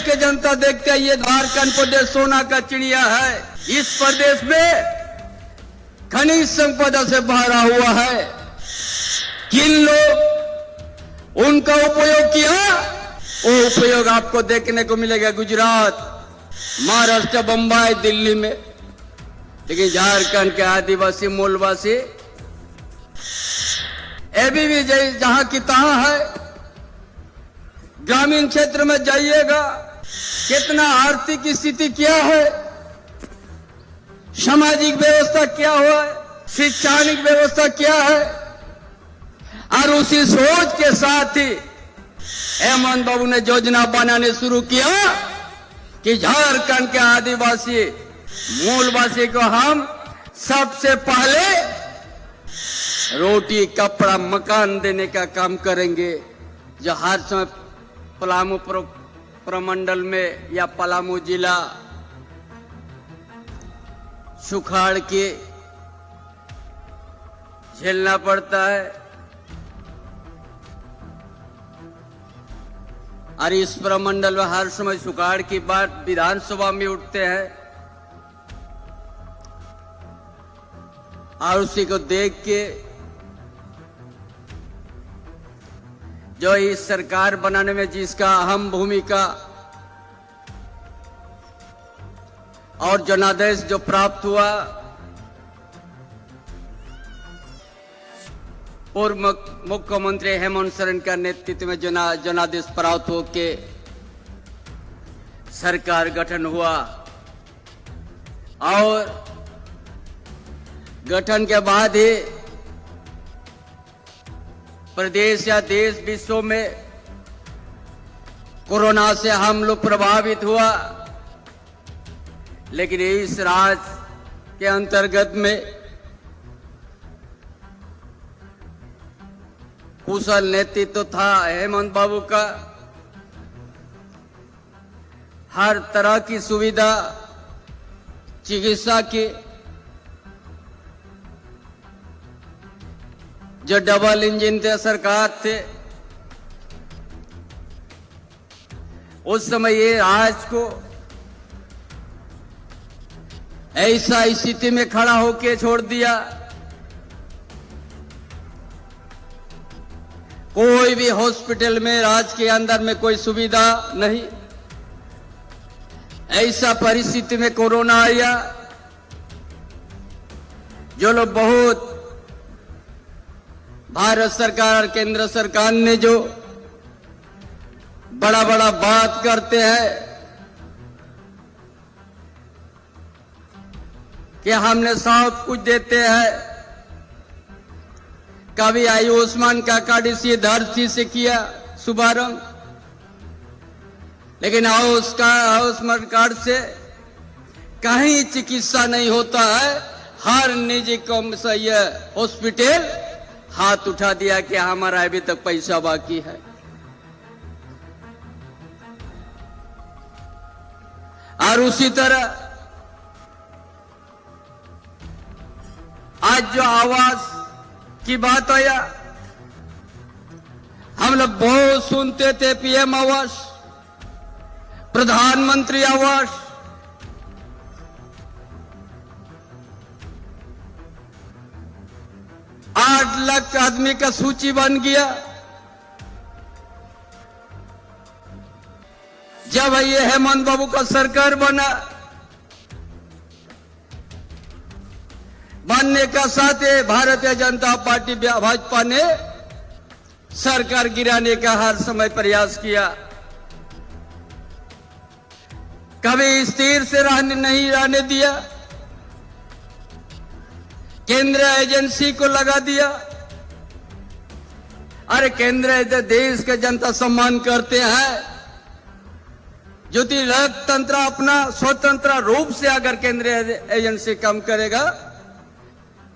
के जनता देखते हैं ये झारखंड प्रदेश सोना का चिड़िया है। इस प्रदेश में खनिज संपदा से भरा हुआ है। किन लोग उनका उपयोग किया, वो उपयोग आपको देखने को मिलेगा गुजरात, महाराष्ट्र, बंबई, दिल्ली में। लेकिन झारखंड के आदिवासी मूलवासी अभी भी जहां की तहां है। ग्रामीण क्षेत्र में जाइएगा, कितना आर्थिक स्थिति क्या है, सामाजिक व्यवस्था क्या हुआ है, शैक्षणिक व्यवस्था क्या है। और उसी सोच के साथ ही हेमंत बाबू ने योजना बनाने शुरू किया कि झारखंड के आदिवासी मूलवासी को हम सबसे पहले रोटी, कपड़ा, मकान देने का काम करेंगे। जो हर समय पलामू प्रमंडल में या पलामू जिला सुखाड़ के झेलना पड़ता है। और इस प्रमंडल में हर समय सुखाड़ की बात विधानसभा में उठते हैं। और उसी को देख के जो इस सरकार बनाने में जिसका अहम भूमिका और जनादेश जो प्राप्त हुआ, पूर्व मुख्यमंत्री हेमंत सोरेन का नेतृत्व में जनादेश प्राप्त होके सरकार गठन हुआ। और गठन के बाद ही प्रदेश या देश विश्व में कोरोना से हम लोग प्रभावित हुआ। लेकिन इस राज्य के अंतर्गत में कुशल नेतृत्व था हेमंत बाबू का। हर तरह की सुविधा, चिकित्सा की, जो डबल इंजन थे सरकार थे, उस समय ये आज को ऐसा स्थिति में खड़ा होके छोड़ दिया। कोई भी हॉस्पिटल में राज्य के अंदर में कोई सुविधा नहीं। ऐसा परिस्थिति में कोरोना आया। जो लोग बहुत भारत सरकार और केंद्र सरकार ने जो बड़ा बड़ा बात करते हैं कि हमने सब कुछ देते हैं, कभी आयुष्मान का कार्ड इसी धरती से किया शुभारंभ, लेकिन आयुष्मान कार्ड से कहीं चिकित्सा नहीं होता है। हर निजी हॉस्पिटल हाथ उठा दिया कि हमारा अभी तक पैसा बाकी है। और उसी तरह आज जो आवास की बात आया, हम लोग बहुत सुनते थे पीएम आवास, प्रधानमंत्री आवास। आठ लाख आदमी का सूची बन गया। जब ये हेमंत बाबू का सरकार बनने का साथ भारतीय जनता पार्टी भाजपा ने सरकार गिराने का हर समय प्रयास किया। कभी स्थिर से नहीं रहने दिया, केंद्र एजेंसी को लगा दिया। अरे केंद्र देश के जनता सम्मान करते हैं। यदि लोकतंत्र अपना स्वतंत्र रूप से अगर केंद्रीय एजेंसी काम करेगा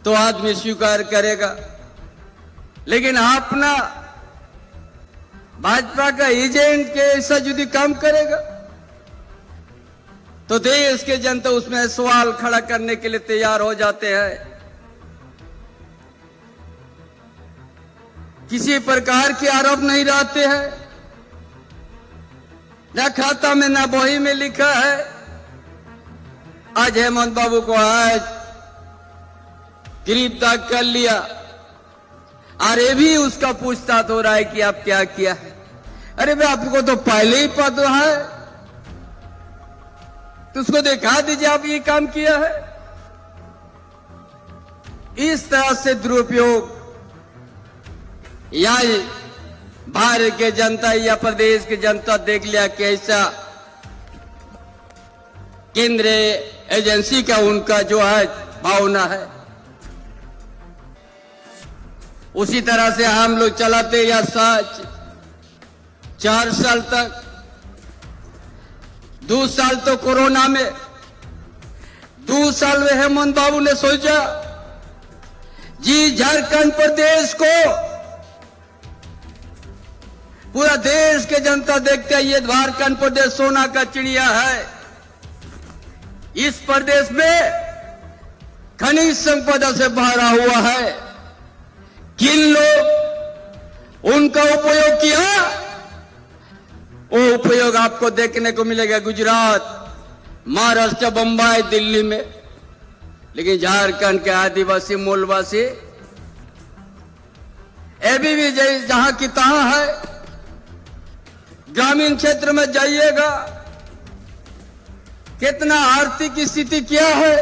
तो आदमी स्वीकार करेगा। लेकिन अपना भाजपा का एजेंट के ऐसा यदि काम करेगा तो देश के जनता उसमें सवाल खड़ा करने के लिए तैयार हो जाते हैं। किसी प्रकार के आरोप नहीं रहते हैं। न खाता में न बही में लिखा है। आज हेमंत बाबू को आज गिरफ्तार कर लिया, अरे भी उसका पूछताछ हो रहा है कि आप क्या किया है। अरे भाई आपको तो पहले ही पता है, तो उसको दिखा दीजिए आप ये काम किया है। इस तरह से दुरुपयोग या भारत के जनता या प्रदेश की जनता देख लिया कैसा केंद्रीय एजेंसी का उनका जो है भावना है, उसी तरह से हम लोग चलाते या 4 साल तक। 2 साल तो कोरोना में, 2 साल में हेमंत बाबू ने सोचा जी झारखंड प्रदेश को पूरा देश के जनता देखते हैं, ये झारखंड प्रदेश सोना का चिड़िया है। इस प्रदेश में खनिज संपदा से भरा हुआ है। किन लोग उनका उपयोग किया, वो उपयोग आपको देखने को मिलेगा गुजरात, महाराष्ट्र, बंबई, दिल्ली में। लेकिन झारखंड के आदिवासी मूलवासी अभी भी जहां की तहां है। ग्रामीण क्षेत्र में जाइएगा, कितना आर्थिक स्थिति क्या है,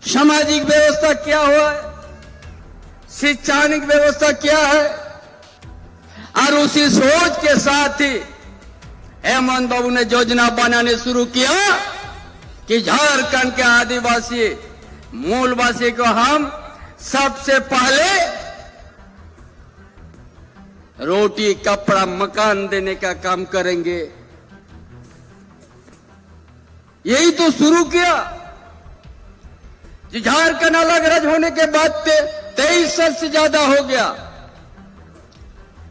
सामाजिक व्यवस्था क्या हुआ है, शैक्षणिक व्यवस्था क्या है। और उसी सोच के साथ ही हेमंत बाबू ने योजना बनाने शुरू किया कि झारखंड के आदिवासी मूलवासी को हम सबसे पहले रोटी, कपड़ा, मकान देने का काम करेंगे। यही तो शुरू किया। झारखंड अलग राज्य होने के बाद 23 साल से ज्यादा हो गया,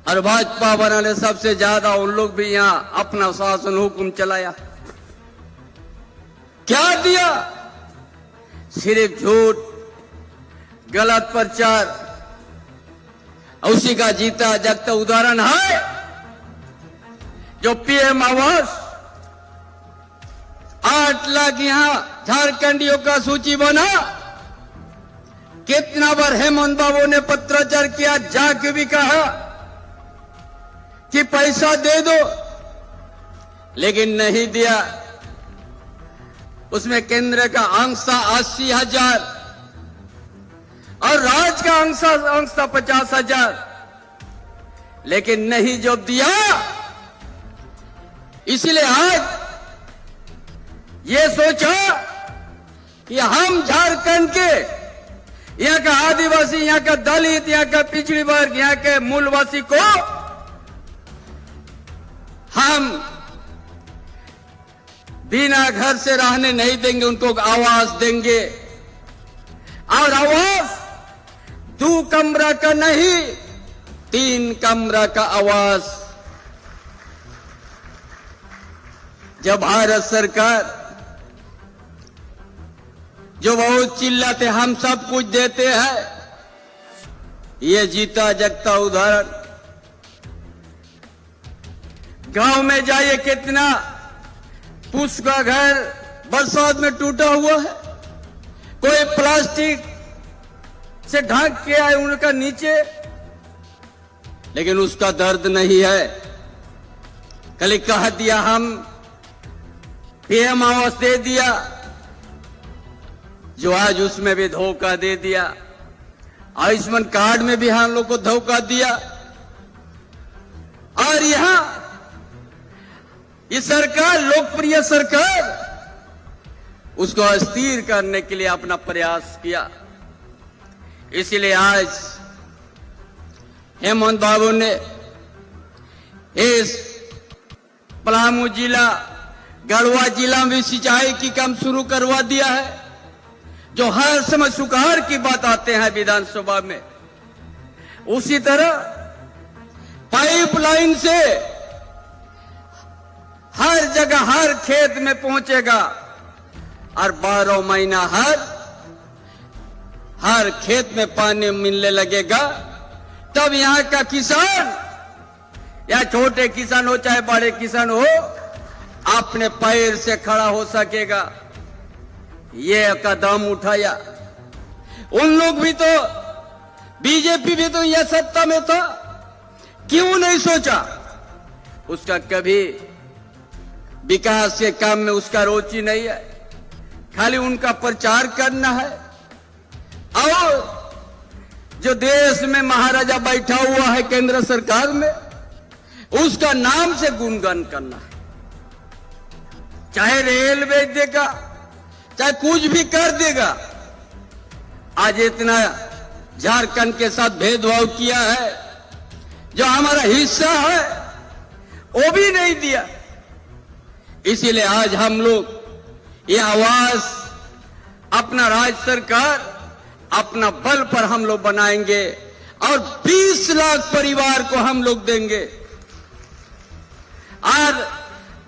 और भाजपा बनाने सबसे ज्यादा उन लोग भी यहां अपना शासन हुक्म चलाया। क्या दिया? सिर्फ झूठ, गलत प्रचार। उसी का जीता जागता उदाहरण है जो पीएम आवास 8 लाख यहां झारखंडियों का सूची बना। कितना बार हेमंत बाबू ने पत्राचार किया, जाके भी कहा कि पैसा दे दो, लेकिन नहीं दिया। उसमें केंद्र का अंश था 80,000 और राज्य का अंश था 50,000, लेकिन नहीं जब दिया। इसलिए आज ये सोचा कि हम झारखंड के यहाँ का आदिवासी, यहाँ का दलित, यहाँ का पिछड़ी वर्ग, यहाँ के मूलवासी को हम बिना घर से रहने नहीं देंगे, उनको आवास देंगे। और आवास 2 कमरा का नहीं, 3 कमरा का आवास। जब भारत सरकार जो बहुत चिल्लाते हम सब कुछ देते हैं, ये जीता जगता उदाहरण। गांव में जाइए, कितना पुष्प का घर बरसात में टूटा हुआ है, कोई प्लास्टिक से ढक के आए उनका नीचे, लेकिन उसका दर्द नहीं है। कल कह दिया हम पीएम आवास दे दिया, जो आज उसमें भी धोखा दे दिया। आयुष्मान कार्ड में भी हम लोग को धोखा दिया। और यहां ये सरकार, लोकप्रिय सरकार, उसको अस्थिर करने के लिए अपना प्रयास किया। इसलिए आज हेमंत बाबू ने इस पलामू जिला, गढ़वा जिला में सिंचाई की काम शुरू करवा दिया है, जो हर समय सुधार की बात आते हैं विधानसभा में। उसी तरह पाइपलाइन से हर जगह, हर खेत में पहुंचेगा, और 12 महीना हर खेत में पानी मिलने लगेगा। तब यहां का किसान या छोटे किसान हो चाहे बड़े किसान हो, अपने पैर से खड़ा हो सकेगा। ये कदम उठाया। उन लोग भी तो, बीजेपी भी तो यह सत्ता में था, क्यों नहीं सोचा? उसका कभी विकास के काम में उसका रुचि नहीं है, खाली उनका प्रचार करना है। और जो देश में महाराजा बैठा हुआ है केंद्र सरकार में, उसका नाम से गुणगान करना है। चाहे रेल बेच देगा, चाहे कुछ भी कर देगा। आज इतना झारखंड के साथ भेदभाव किया है, जो हमारा हिस्सा है वो भी नहीं दिया। इसीलिए आज हम लोग ये आवाज अपना राज्य सरकार अपना बल पर हम लोग बनाएंगे और 20 लाख परिवार को हम लोग देंगे। और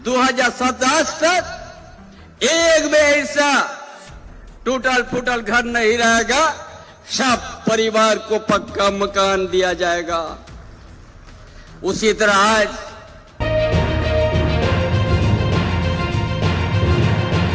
2027 तक एक भी ऐसा टूटल फूटल घर नहीं रहेगा, सब परिवार को पक्का मकान दिया जाएगा। उसी तरह आज